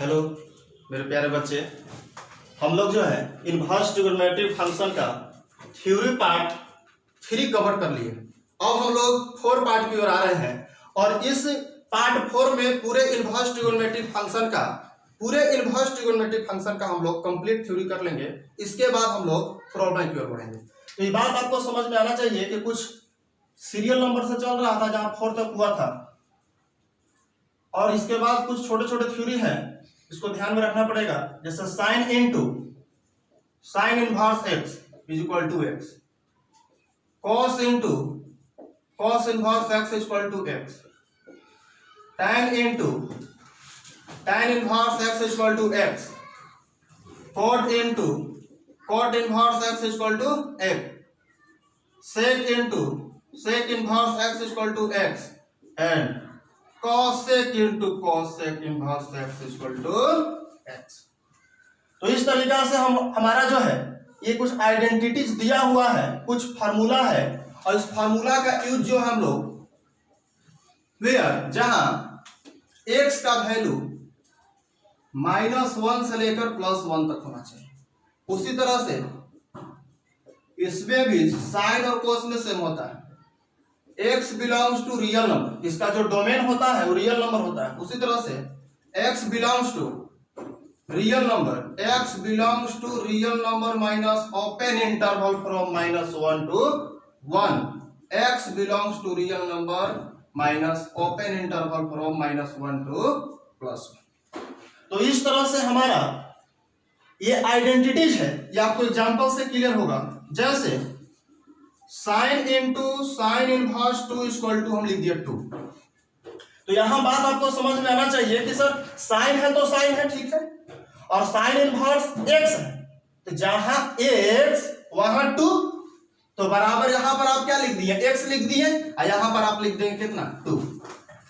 Hello मेरे प्यारे बच्चे, हम लोग जो है इनवर्स ट्रिग्नोमेट्रिक फंक्शन का थ्योरी पार्ट 3 कवर कर लिए। अब हम लोग 4 पार्ट की ओर आ रहे हैं और इस पार्ट 4 में पूरे इनवर्स ट्रिग्नोमेट्रिक फंक्शन का हम लोग कंप्लीट थ्योरी कर लेंगे। इसके बाद हम लोग प्रॉब्लम की ओर बढ़ेंगे। तो ये बात आपको समझ में आना चाहिए कि कुछ सीरियल नंबर से चल रहा था जहां 4 तक हुआ था और इसके बाद कुछ छोटे छोटे थ्योरी है, इसको ध्यान में रखना पड़ेगा। जैसे sine inverse x is equal to x, cos inverse x is equal to x, tan inverse x is equal to x, cot inverse x is equal to x, sec inverse x is equal to x and cosec inverse x equal to x। तो इस तरीका से हमारा जो है ये कुछ identities दिया हुआ है, कुछ फार्मूला है और इस फार्मूला का यूज जो हम लोग वेयर जहां x का वैल्यू -1 से लेकर +1 तक होना चाहिए, उसी तरह से इसमें भी साइन और कोस में सेम होता है। x belongs to real number, इसका जो डोमेन होता है वो रियल नंबर होता है। उसी तरह से x belongs to real number minus open interval from -1 to 1, x belongs to real number minus open interval from -1 to +1। तो इस तरह से हमारा ये आइडेंटिटीज है, ये आपको एग्जांपल से क्लियर होगा। जैसे साइन इनवर्स 2 इक्वल टू हम लिख दिया 2। तो यहां बात आपको समझ में आना चाहिए कि सर साइन है तो साइन है, ठीक है, और साइन इनवर्स x है तो जहां x वहां 2, तो बराबर यहां पर आप क्या लिख दिए, x लिख दिए और यहां पर आप लिख देंगे कितना 2।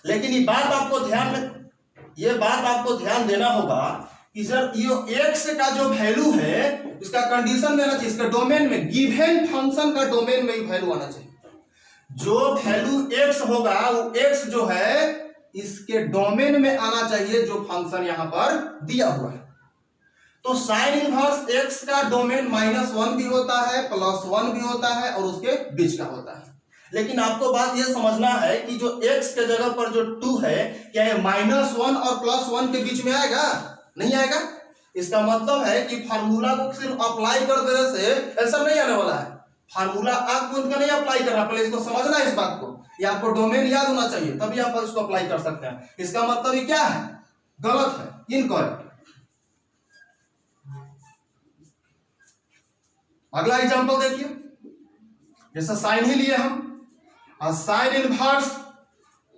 लेकिन ये बात आपको ध्यान देना होगा कि सर ये x का जो वैल्यू है इसका कंडीशन देना चाहिए, इसका डोमेन में, गिवन फंक्शन का डोमेन में ही वैल्यू आना चाहिए। जो वैल्यू x होगा वो x जो है इसके डोमेन में आना चाहिए जो फंक्शन यहां पर दिया हुआ है। तो साइन इनवर्स x का डोमेन -1 भी होता है, +1 भी होता है और उसके बीच का होता है। लेकिन आपको बात यह समझना है कि जो x के जगह पर जो 2 है, क्या ये -1 और +1 के बीच में आएगा? नहीं आएगा। इसका मतलब है कि फार्मूला को सिर्फ अप्लाई कर देने से ऐसा नहीं आने वाला है। फार्मूला आपको इनका नहीं अप्लाई करना, पहले इसको समझना है इस बात को। ये आपको डोमेन याद होना चाहिए, तभी आप इसको अप्लाई कर सकते हैं। इसका मतलब ये क्या है? गलत है, इनकरेक्ट। अगला एग्जांपल देखिए, जैसे साइन ही लिए हम और साइन इनवर्स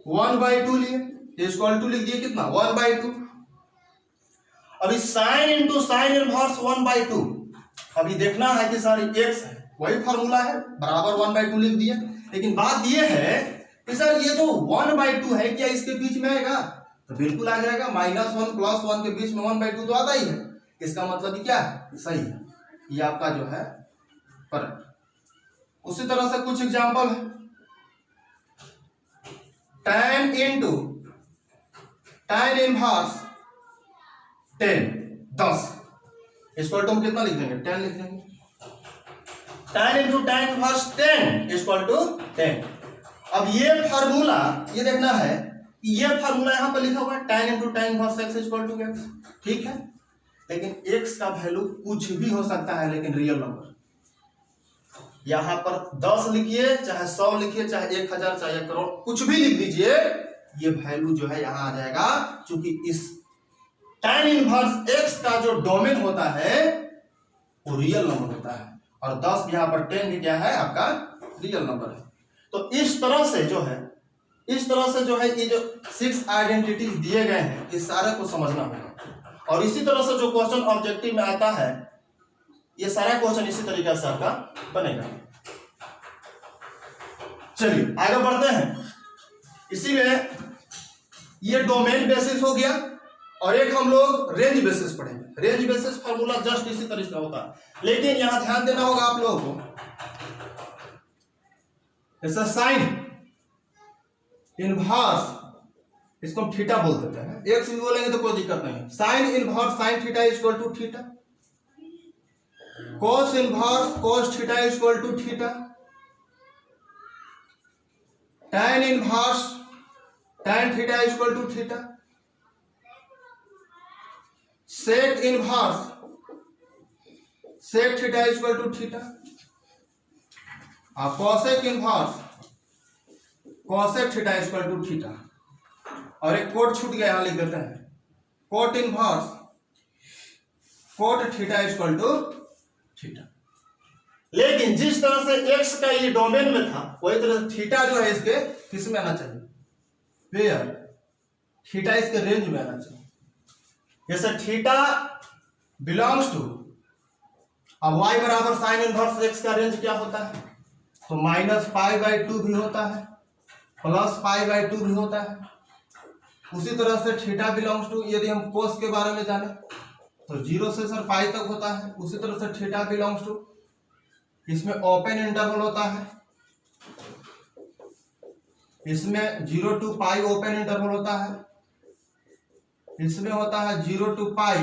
1/2 लिए, इक्वल टू लिख दिए कितना 1/2। अभी साइन इंटू साइन इनवर्स 1/2, अभी देखना है कि सर x है, वही फार्मूला है, बराबर 1/2 लिख दिए। लेकिन बात ये है कि सर ये जो 1/2 है क्या इसके बीच में आएगा? तो बिल्कुल आ जाएगा। -1 +1 के बीच में 1/2 तो आता ही है। इसका मतलब क्या है? सही है, ये आपका जो है करेक्ट। उसी तरह से कुछ एग्जांपल है, tan इनवर्स 10 इसको हम कितना लिख देंगे? 10 लिख देंगे। tan into tan inverse 10 equal to 10। अब ये फार्मूला ये देखना है कि ये फार्मूला यहां पर लिखा हुआ है tan into tan inverse x equal to x, ठीक है। लेकिन x का वैल्यू कुछ भी हो सकता है, लेकिन रियल नंबर यहां पर 10 लिखिए, चाहे 100 लिखिए, चाहे 1000, चाहे 1 करोड़, कुछ भी लिख दीजिए, ये वैल्यू जो है यहां आ जाएगा। क्योंकि इस tan इनवर्स x का जो डोमेन होता है वो रियल नंबर होता है और 10 यहां पर 10 भी क्या है आपका रियल नंबर है। तो इस तरह से जो है ये जो 6 आइडेंटिटीज दिए गए हैं, इस सारे को समझना होगा। और इसी तरह से जो क्वेश्चन ऑब्जेक्टिव में आता है, ये सारा क्वेश्चन इसी तरीके से आपका बनेगा। चलिए आगे बढ़ते हैं। इसी में ये डोमेन बेसिस हो गया और एक हम लोग रेंज बेसिस पढ़ेंगे। रेंज बेसिस फार्मूला जस्ट इसी तरह से होता है, लेकिन यहां ध्यान देना होगा आप लोगों को। जैसे साइन इनवर्स इसको हम थीटा बोल देते हैं, एक्स भी बोलेंगे तो कोई दिक्कत नहीं है। Sine inverse sine theta equal to theta, cos inverse cos theta equal to theta, tan inverse tan theta equal to theta, sec inverse sec theta equal to theta, और cosec inverse cosec theta equal to theta. और एक cot छूट गया, यहां लिख देते हैं, cot inverse cot theta equal to theta. लेकिन जिस तरह से एक्स का ये डोमेन में था, वही तरह थीटा जो है इसके किस में आना चाहिए, वेयर, थीटा इसके रेंज में आना चाहिए। जैसे थीटा बिलोंग्स टू, अब y बराबर साइन इनवर्स एक्स का रेंज क्या होता है, तो -π/2 भी होता है, +π/2 भी होता है। उसी तरह से थीटा बिलोंग्स टू, यदि हम कोस के बारे में जाने तो 0 से सर पाई तक होता है। उसी तरह से थीटा बिलोंग्स टू, इसमें ओपन इंटरवल होता है, इसमें 0 to पाई ओपन इंटरवल होता है, इसमें होता है 0 to पाई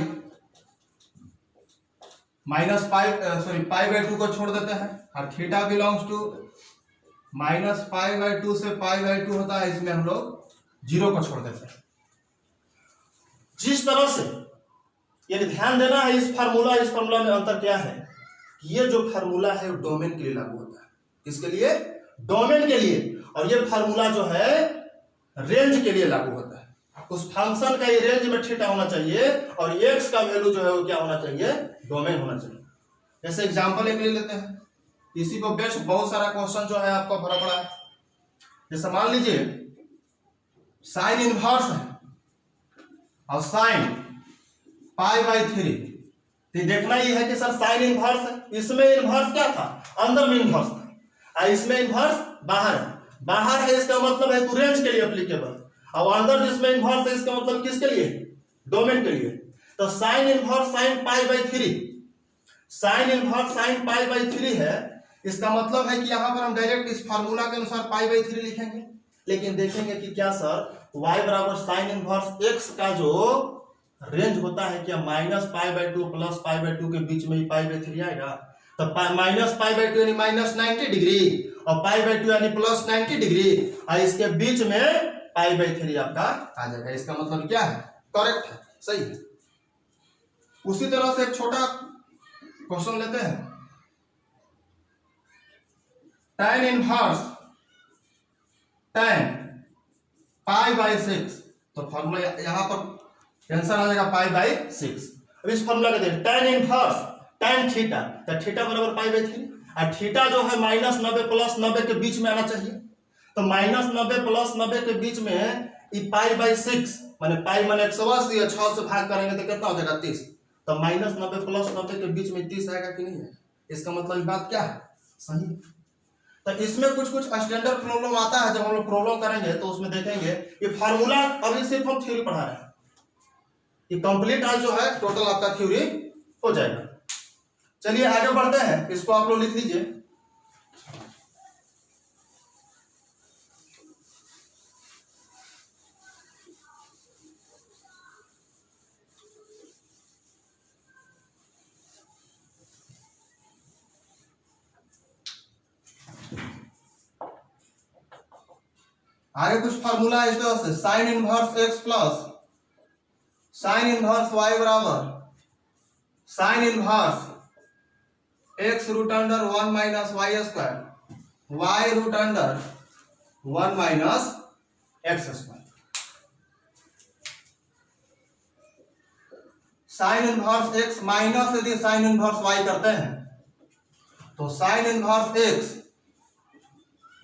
-π/2 को छोड़ देते हैं। और थीटा बिलोंग्स टू -π/2 से π/2 होता है, इसमें हम लोग 0 को छोड़ देते हैं। जिस तरह से ये ध्यान देना है, इस फार्मूला में अंतर क्या है, ये जो फार्मूला है वो डोमेन के लिए लागू होता है, किसके लिए, डोमेन के लिए, और ये फार्मूला जो है रेंज के लिए लागू होता है। उस फंक्शन का ये रेंज में थीटा होना चाहिए, और एक्स का वैल्यू जो है वो क्या होना चाहिए, डोमेन होना चाहिए। जैसे एग्जांपल एक ले लेते हैं, इसी को बेस्ट बहुत सारा क्वेश्चन जो है आपको भरा पड़ा है। जैसे मान लीजिए साइन इनवर्स है और साइन π/3, तो देखना ये है कि सर साइन इनवर्स है, इसमें इनवर्स क्या था, अंदर में इनवर्स था, और इसमें इनवर्स बाहर है, बाहर है इसका मतलब है रेंज के लिए एप्लीकेबल, और अंदर जिसमें इनवर्स है इसका मतलब किसके लिए, डोमेन के लिए। तो sine inverse sine π/3, sine inverse sine π/3 है, इसका मतलब है कि यहां पर हम डायरेक्ट इस फार्मूला के अनुसार π/3 लिखेंगे। लेकिन देखेंगे कि क्या सर y बराबर साइन इनवर्स x का जो रेंज होता है क्या -π/2 +π/2 के बीच में ही π/3 आएगा। तो -π/2 यानी -90 डिग्री और π/2 यानी +90 डिग्री, और इसके बीच में π/3 आपका आ जाएगा। इसका मतलब क्या है, करेक्ट है, सही है। उसी तरह से एक छोटा क्वेश्चन लेते हैं, tan इनवर्स tan π/6, तो फॉर्मूला यहां पर टेंशन आ जाएगा π/6। अब इस फॉर्मूला को देखें, tan इनवर्स tan थीटा, तो थीटा बराबर π/3, और थीटा जो है -90 + 90 के बीच में आना चाहिए। तो -90 + 90 के बीच में ये π/6 माने पाई माने 180 है, 6 से भाग करेंगे तो कितना हो जाएगा 30। तो -90 + 90 के बीच में 30 आएगा कि नहीं है, इसका मतलब ये बात क्या है, सही। तो इसमें कुछ स्टैंडर्ड प्रॉब्लम आता है, जब हम लोग प्रॉब्लम करेंगे तो उसमें देखेंगे ये फार्मूला अभी सिर्फ हम थ्योरी पढ़ा रहे हैं, ये कंप्लीट आज जो है टोटल आपका थ्योरी हो जाएगा। चलिए आगे बढ़ते हैं, इसको आप लोग लिख लीजिए। आगे कुछ फार्मूला है इस तरह से, sine inverse x plus sine inverse y बराबर sine inverse x root under 1 minus y square y root under 1 minus x square. Sine inverse x minus यदि साइन इनवर्स y करते हैं तो sine inverse x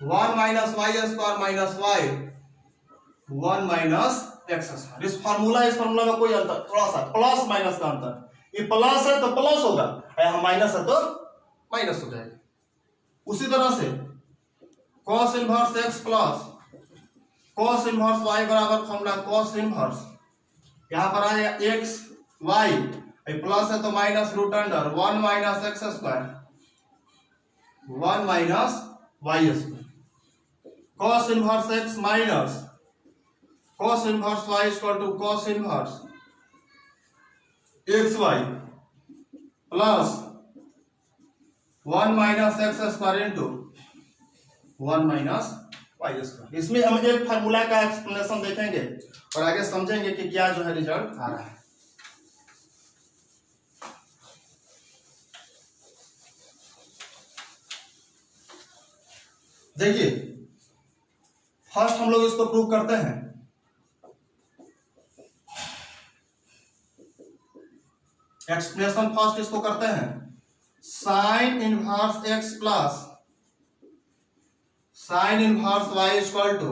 1 minus y square minus y 1 minus x square. इस formula में कोई अंतर, थोड़ा सा प्लस माइनस का अंतर, ये प्लस है तो प्लस होगा, यहाँ माइनस है तो माइनस हो जाएगा। उसी तरह से cos inverse x plus cos inverse y बराबर फॉर्मूला cos इनवर्स, यहाँ पर आ जाएगा x y, प्लस है तो minus root under 1 minus x square 1 minus y square. cos inverse x minus cos inverse y equal to cos inverse xy plus 1 minus x square into 1 minus y square. इसमें हम एक formula का explanation देखेंगे और आगे समझेंगे कि क्या जो है रिजल्ट आ रहा है। देखिए फर्स्ट हम लोग इसको प्रूव करते हैं। एक्सप्लेनेशन फर्स्ट इसको करते हैं, sine inverse x plus sine inverse y equal to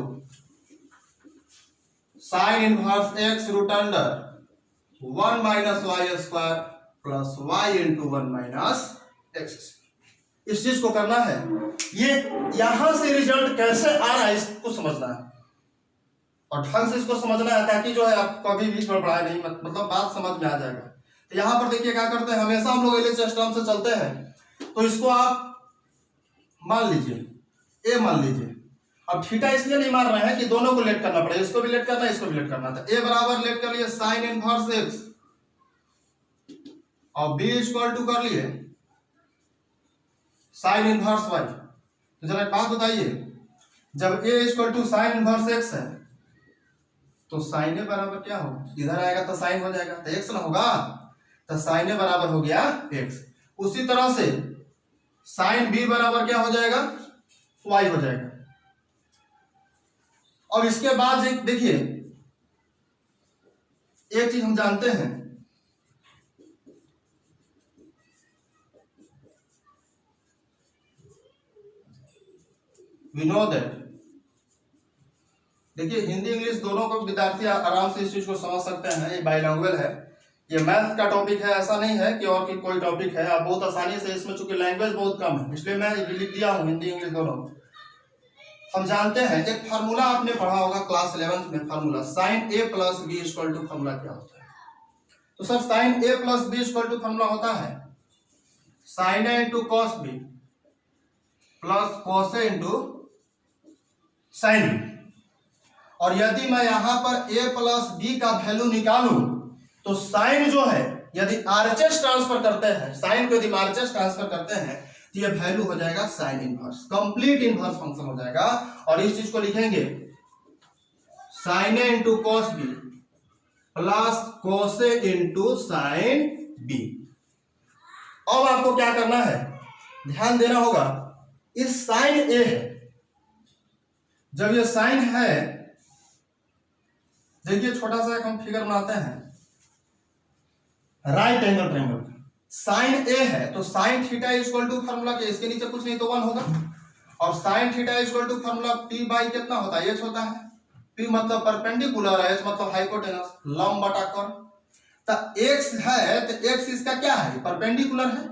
sine inverse x root under 1 minus y square plus y into 1 minus x. इस चीज को करना है। ये यहां से रिजल्ट कैसे आ रहा है इसको समझना है और ढंग से इसको समझना है ताकि जो है आप कभी भी गड़बड़ाए नहीं, मतलब बात समझ में आ जाएगा। तो यहां पर देखिए क्या करते हैं, हमेशा हम लोग एलएचएस टर्म से चलते हैं। तो इसको आप मान लीजिए ए मान लीजिए। अब थीटा इसलिए नहीं मान रहे हैं कि दोनों को लेट करना पड़े, इसको भी लेट करना है इसको भी लेट करना था। ए बराबर लेट कर लिए साइन इनवर्स एक्स और बी इक्वल टू कर लिए साइन इनवर्स वाई। तो जरा एक बात बताइए, जब A equal to sine inverse X है तो साइन ए बराबर क्या हो, इधर आएगा तो साइन हो जाएगा तो एक्स ना होगा, तो साइन ए बराबर हो गया एक्स। उसी तरह से साइन बी बराबर क्या हो जाएगा, वाई हो जाएगा। और इसके बाद देखिए एक चीज हम जानते हैं, we know that, देखिए हिंदी इंग्लिश दोनों को विद्यार्थी आराम से इस चीज को समझ सकते हैं। ये बाइलैंग्वेज है, ये मैथ का टॉपिक है, ऐसा नहीं है कि और कोई टॉपिक है। आप बहुत आसानी से इसमें, चूंकि लैंग्वेज बहुत कम है इसलिए मैं लिख दिया हूँ हिंदी इंग्लिश दोनों। हम जानते हैं एक फार्मूला आपने पढ़ा होगा क्लास 11 में, formula sine A plus B equal to formula क्या होता है। तो sir sine A plus B equal to formula होता है sine A into cos B plus cos A into sine B. और यदि मैं यहां पर a प्लस बी का वैल्यू निकालूं तो साइन जो है यदि आरएचएस ट्रांसफर करते हैं, साइन को यदि आरएचएस ट्रांसफर करते हैं तो ये वैल्यू हो जाएगा sine inverse, complete inverse function हो जाएगा। और इस चीज को लिखेंगे sine A into cos B plus cos A into sine B. अब आपको क्या करना है, ध्यान देना होगा, इस साइन ए है, जब ये साइन है, देखिए छोटा सा एक हम फिगर बनाते हैं राइट एंगल ट्रायंगल का। साइन ए है तो sine theta equal to formula के, इसके नीचे कुछ नहीं तो 1 होगा। और sine theta equal to formula p by कितना होता है, एच होता है। पी मतलब परपेंडिकुलर है, एच मतलब हाइपोटेनस, लंब बटा कोण। तो एक्स है तो एक्स इसका क्या है, परपेंडिकुलर है।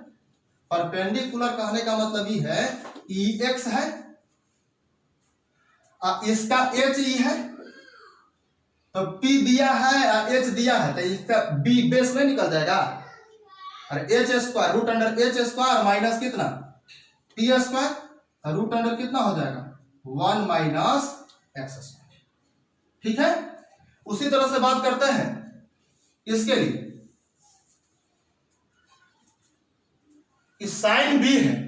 परपेंडिकुलर कहने का मतलब ये है ई एक्स है, इसका एच ई है, तो P दिया है H दिया है तो इसका B बेस में निकल जाएगा। अरे h square root under h square minus कितना P स्क्वायर, रूट अंडर कितना हो जाएगा 1 माइनस एक्स स्क्वायर। ठीक है, उसी तरह से बात करते हैं इसके लिए, इस साइन B है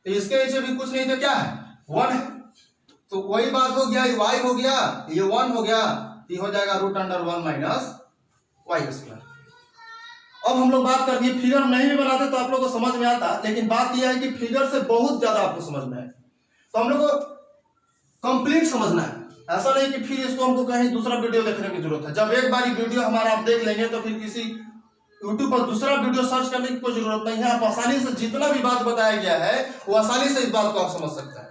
तो इसके नीचे भी कुछ नहीं तो क्या है 1 है, तो वही बात हो गया, ये y हो गया, ये 1 हो गया, ये हो जाएगा root under 1 minus y square. अब हम लोग बात करते हैं, फिगर नहीं भी बनाते तो आप लोग को समझ में आता, लेकिन बात यह है कि फिगर से बहुत ज्यादा आपको समझ में आए तो हम लोग को कंप्लीट समझना है। ऐसा नहीं कि फिर इसको हमको कहीं दूसरा वीडियो देखने की जरूरत है। जब एक बार वीडियो हमारा आप देख लेंगे तो फिर किसी यूट्यूब पर दूसरा वीडियो सर्च करने की कोई जरूरत नहीं है। आप आसानी से जितना भी बात बताया गया है वो आसानी से इस बात को आप समझ सकते हैं।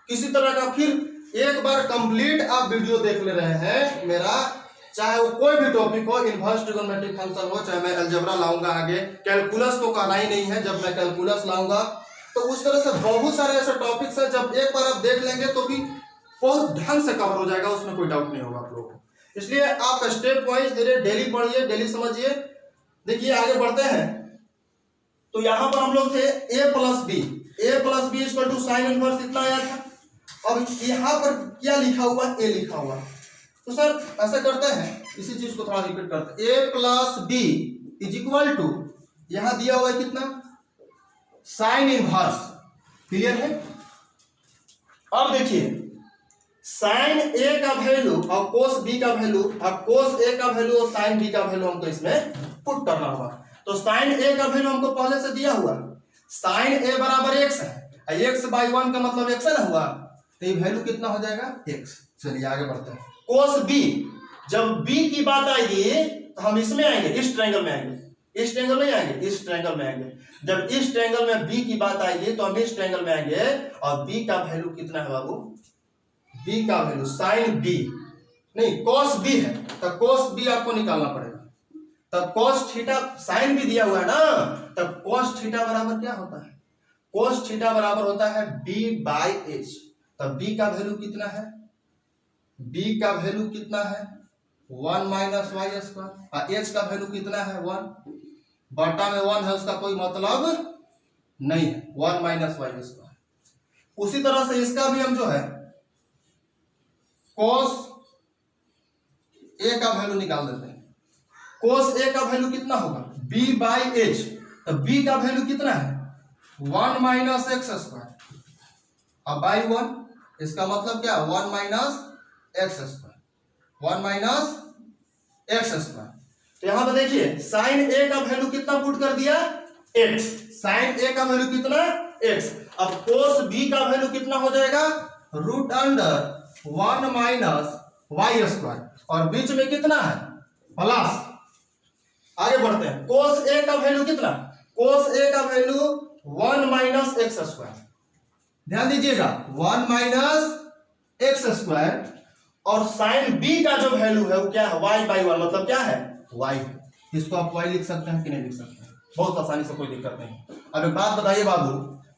किसी तरह का फिर एक बार कंप्लीट आप वीडियो देख ले रहे हैं मेरा, चाहे वो कोई भी टॉपिक हो, इनवर्स ट्रिगोनोमेट्रिक फंक्शन हो, चाहे मैं अलजेब्रा लाऊंगा, आगे कैलकुलस तो कहना ही नहीं है, जब मैं कैलकुलस लाऊंगा तो उस तरह से बहुत सारे ऐसे टॉपिक्स हैं, जब एक बार आप देख लेंगे तो भी बहुत ढंग से कवर हो जाएगा, उसमें कोई डाउट नहीं होगा आप लोगों को। इसलिए आप स्टेप वाइज डेली पढ़िए, डेली समझिए। देखिए आगे बढ़ते हैं, तो यहां पर हम लोग थे a plus B equal to sine inverse इतना आया था। अब यहाँ पर क्या लिखा हुआ, a लिखा हुआ, तो सर ऐसा करते हैं, इसी चीज को थोड़ा रिपीट करते हैं। A plus B is equal to, यहां दिया हुआ है कितना, साइन इनवर्स। क्लियर है? अब देखिए साइन ए का वैल्यू और कोस बी का वैल्यू, और कोस ए का वैल्यू और साइन बी का वैल्यू हमको इसमें पुट करना होगा। तो साइन ए का वैल्यू हमको पहले से दिया हुआ, साइन ए बराबर एक्स है, एक्स बाई 1 का मतलब एक्स है ना हुआ, तो ये वैल्यू कितना हो जाएगा, एक्स। चलिए आगे बढ़ते हैं। कोस बी, जब बी की बात आएगी तो हम इसमें आएंगे, इस ट्रायंगल में आएंगे, इस ट्रायंगल में आएंगे, इस ट्रायंगल में आएंगे। जब इस ट्रायंगल में बी की बात आएगी तो हम इस ट्रायंगल में आएंगे, और बी का वैल्यू कितना है बाबू, बी का वैल्यू साइन बी नहीं कॉस बी है, तो कॉस बी आपको निकालना पड़ेगा। तब कॉस थीटा, साइन भी दिया हुआ है ना, तब कॉस थीटा बराबर क्या होता है, कॉस थीटा बराबर होता है बी बाई एच। तब बी का वैल्यू कितना है, बी का वैल्यू कितना है 1 माइनस वाई स्क्वायर, और एच का वैल्यू कितना है 1, बटा में 1 है, उसका कोई मतलब नहीं है, 1 माइनस वाई स्क्वायर। उसी तरह से इसका भी हम जो है cos ए का वैल्यू निकाल देते हैं। cos ए का वैल्यू कितना होगा, b बाई एच। तो b का वैल्यू कितना है 1 माइनस एक्स स्क्वायर, अब बाई 1, इसका मतलब क्या 1 minus x square, 1 minus x square. तो यहां पर देखिए साइन ए का वैल्यू कितना पुट कर दिया, x, साइन ए का वैल्यू कितना x। अब cos b का वैल्यू कितना हो जाएगा, root under 1 minus y square, और बीच में कितना है प्लस। आगे बढ़ते हैं, cos a का वैल्यू कितना, cos a का वैल्यू 1 माइनस एक्स स्क्वायर। ध्यान दीजिएगा 1 माइनस एक्स स्क्वायर, और साइन b का जो वैल्यू है वो क्या है, y बाई 1, मतलब क्या है y। इसको आप y लिख सकते हैं कि नहीं लिख सकते हैं, बहुत आसानी से, कोई दिक्कत नहीं। अब एक बात बताइए बाबू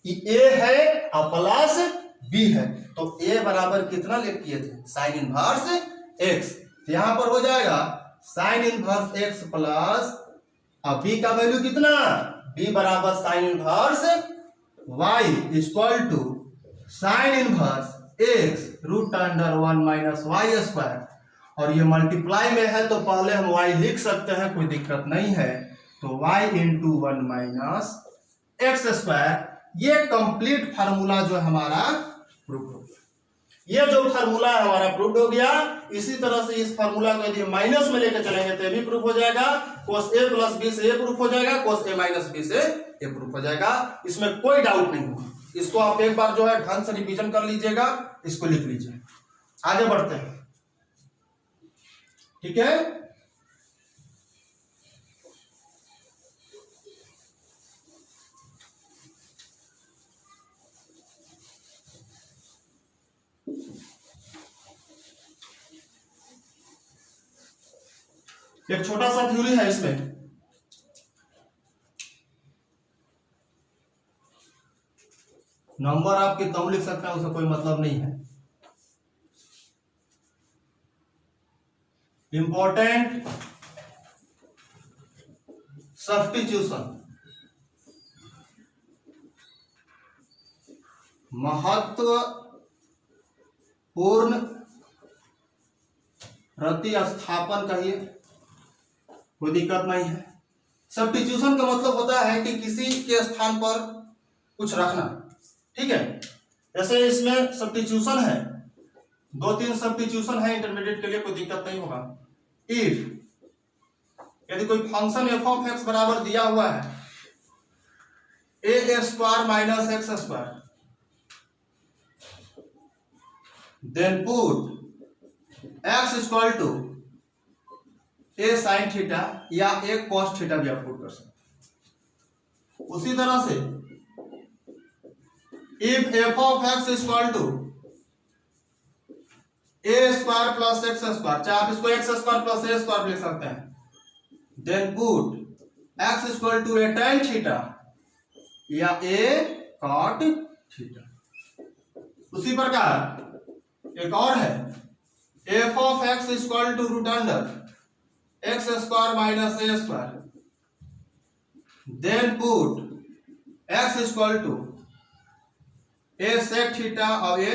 कि a है और प्लस b है, तो a बराबर कितना लिख किए थे, साइन इनवर्स x। यहां पर हो जाएगा साइन इनवर्स x प्लस, और b का वैल्यू कितना, b बराबर sine inverse y equal to sine inverse x root under 1 minus y square. और ये मल्टीप्लाई में है तो पहले हम y लिख सकते हैं, कोई दिक्कत नहीं है। तो y into 1 minus x square, ये कंप्लीट फार्मूला जो हमारा प्रूफ हो गया। ये जो फार्मूला है हमारा प्रूफ हो गया। इसी तरह से इस फार्मूला को यदि माइनस में लेकर चलेंगे तो भी प्रूफ हो जाएगा, cos a प्लस b से ये प्रूफ हो जाएगा, cos a माइनस b से ये प्रूफ हो जाएगा। इसमें कोई डाउट नहीं होगा। इसको आप एक बार जो है ढंग से रिवीजन कर लीजिएगा, इसको लिख लीजिए। आगे बढ़ते हैं, ठीक है। एक छोटा सा थ्योरी है इसमें, नंबर आपके कम लिख सकते हैं, उसका कोई मतलब नहीं है। इंपॉर्टेंट सब्स्टिट्यूशन, महत्वपूर्ण प्रतिस्थापन कहिए, कोई दिक्कत नहीं है। सब्स्टिट्यूशन का मतलब होता है कि किसी के स्थान पर कुछ रखना, ठीक है। जैसे इसमें सब्स्टिट्यूशन है, 2-3 सब्स्टिट्यूशन है इंटरमीडिएट के लिए, कोई दिक्कत नहीं होगा। इफ यदि कोई फंक्शन एफ ऑफ एक्स बराबर दिया हुआ है A square minus x square, then put x equal to A sine theta या ए कॉस थीटा भी आप पुट कर सकते। उसी तरह से if f of x equal to a square plus x square, चाहे आप इसको x square plus a square लिख सकते हैं, then put x equal to a tan theta या ए cot थीटा। उसी प्रकार एक और है, f of x equal to root under x square minus a square, then put x equal to a sec theta और a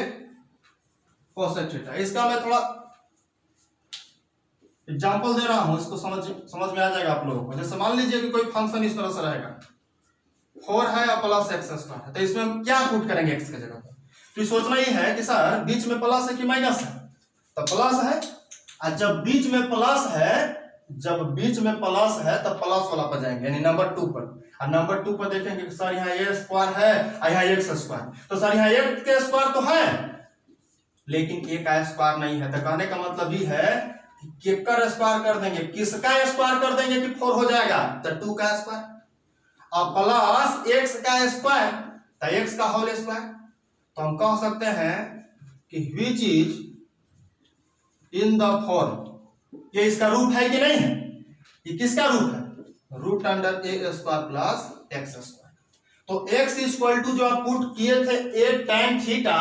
cosec theta. इसका मैं थोड़ा एग्जाम्पल दे रहा हूं, इसको समझ में आ जाएगा आप लोगों को। जैसे मान लीजिए कि कोई फंक्शन इस तरह से रहेगा, 4 है और प्लस एक्स स्क्वायर है, तो इसमें हम क्या पुट करेंगे एक्स के जगह पर? तो सोचना ही है कि सर बीच में प्लस है कि माइनस है, तो प्लस है। और जब बीच में प्लस है तब प्लस वाला पर जाएंगे, यानी नंबर 2 पर। और नंबर 2 पर देखेंगे कि सर यहाँ ए स्क्वायर है और यहाँ एक्स स्क्वायर, तो सर यहाँ एक्स के स्क्वायर तो है लेकिन ए का स्क्वायर नहीं है। तो कहने का मतलब ये है कि केकर स्क्वायर कर देंगे, किसका स्क्वायर कर देंगे कि 4 हो जाएगा, तो 2 का स्क्वायर और प्लस एक्स का स्क्वायर, तो एक्स का होल स्क्वायर। तो हम कह सकते हैं कि which is in the form, ये इसका रूट है कि नहीं है? ये किसका रूट है? रूट अंडर ए स्क्वायर प्लस एक्स स्क्वायर। तो x इक्वल टू जो आप पुट किए थे a tan थीटा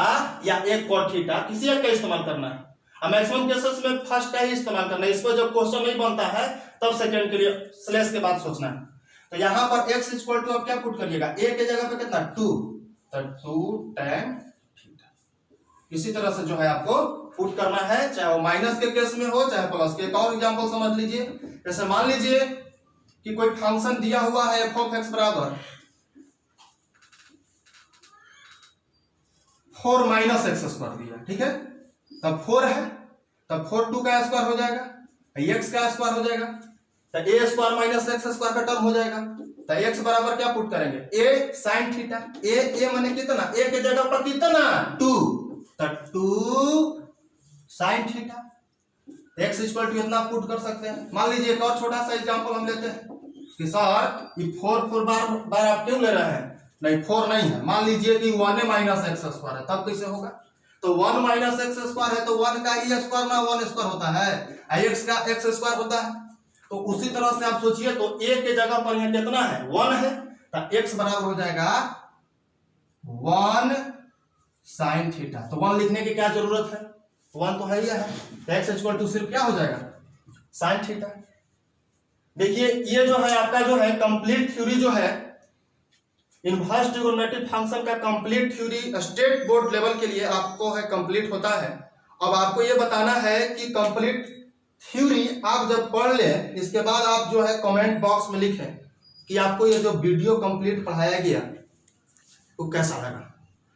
या a cot थीटा, किसी एक का इस्तेमाल करना है। अब मैक्सिमम केसेस में फर्स्ट का ही इस्तेमाल करना है, इस पर जब क्वेश्चन नहीं बनता है तब सेकंड के लिए स्लैश के बाद सोचना है। तो यहां पर x इक्वल टू आप क्या पुट करिएगा, a के जगह पे कितना 2, तो 2 tan थीटा। इसी तरह से जो है आपको पुट करना है, चाहे वो माइनस के केस में हो चाहे प्लस के। एक और एग्जांपल समझ लीजिए, जैसे मान लीजिए कि कोई फंक्शन दिया हुआ है f of x बराबर 4 माइनस एक्स स्क्वायर दिया, ठीक है। तब 4 है, तब 4 2 का स्क्वायर हो जाएगा, एक्स का स्क्वायर हो जाएगा, तो ए स्क्वायर माइनस एक्स स्क्वायर का टर्म हो जाएगा। तो एक्स बराबर क्या पुट करेंगे, ए साइन थीटा। ए माने कितना, ए के जगह पर कितना 2, तो 2 sine theta. X equal to इतना पुट कर सकते हैं। मान लीजिए एक और छोटा सा एग्जांपल हम लेते हैं कि सर ये 4 बार आप क्यों ले रहे हैं, नहीं 4 नहीं है, मान लीजिए कि 1 माइनस एक्स स्क्वायर है, तब कैसे होगा? तो 1 माइनस एक्स स्क्वायर है तो 1 का ही स्क्वायर ना 1 स्क्वायर होता है, एक्स का एक्स स्क्वायर होता है। तो उसी तरह से आप सोचिए, तो a के जगह पर यहाँ कितना है 1 है, तो x बराबर हो जाएगा 1 साइन थीटा। तो 1 लिखने की क्या जरूरत है, 1 तो है ही है, तो x इक्वल टू सिर्फ क्या हो जाएगा साइन थीटा। देखिए ये जो है आपका जो है कंप्लीट थ्योरी जो है इनवर्स ट्रिगोनोमेट्रिक फंक्शन का complete theory state board level के लिए आपको है कंप्लीट होता है। अब आपको ये बताना है कि कंप्लीट थ्योरी आप जब पढ़ लें, इसके बाद आप जो है कमेंट बॉक्स में लिखें कि आपको ये जो वीडियो कंप्लीट पढ़ाया गया वो कैसा लगा।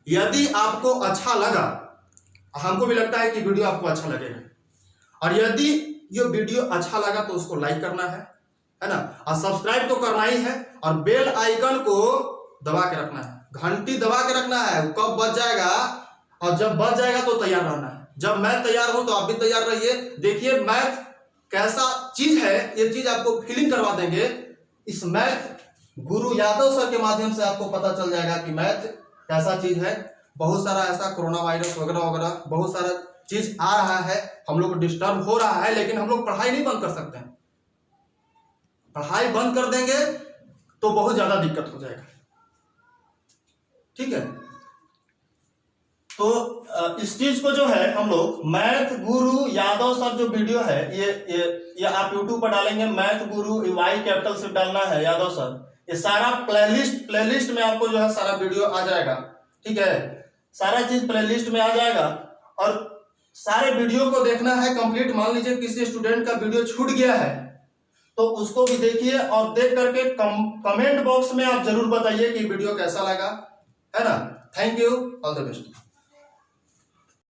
यदि आपको अच्छा लगा, हमको भी लगता है कि वीडियो आपको अच्छा लगेगा, और यदि ये वीडियो अच्छा लगा तो उसको लाइक करना है ना, और सब्सक्राइब तो करना ही है, और बेल आइकन को दबा के रखना है, घंटी दबा के रखना है। कब बज जाएगा, और जब बज जाएगा तो तैयार रहना है। जब मैं तैयार हूं तो आप भी तैयार रहिए। देखिए मैथ कैसा चीज है, ये चीज आपको फीलिंग करवा देंगे। इस मैथ गुरु यादव सर के माध्यम से आपको पता चल जाएगा कि मैथ कैसा चीज है। बहुत सारा ऐसा कोरोना वायरस वगैरह वगैरह बहुत सारा चीज आ रहा है, हम लोग डिस्टर्ब हो रहा है, लेकिन हम लोग पढ़ाई नहीं बंद कर सकते हैं। पढ़ाई बंद कर देंगे तो बहुत ज्यादा दिक्कत हो जाएगा, ठीक है। तो इस चीज को जो है हम लोग मैथ गुरु यादव सर जो वीडियो है ये आप यूट्यूब पर डालेंगे, मैथ गुरु वाई कैपिटल से डालना है यादव सर, ये सारा प्लेलिस्ट में आपको जो है सारा वीडियो आ जाएगा, ठीक है। सारा चीज प्लेलिस्ट में आ जाएगा, और सारे वीडियो को देखना है कंप्लीट। मान लीजिए किसी स्टूडेंट का वीडियो छूट गया है तो उसको भी देखिए, और देख करके कमेंट बॉक्स में आप जरूर बताइए कि वीडियो कैसा लगा, है ना। Thank you, all the best.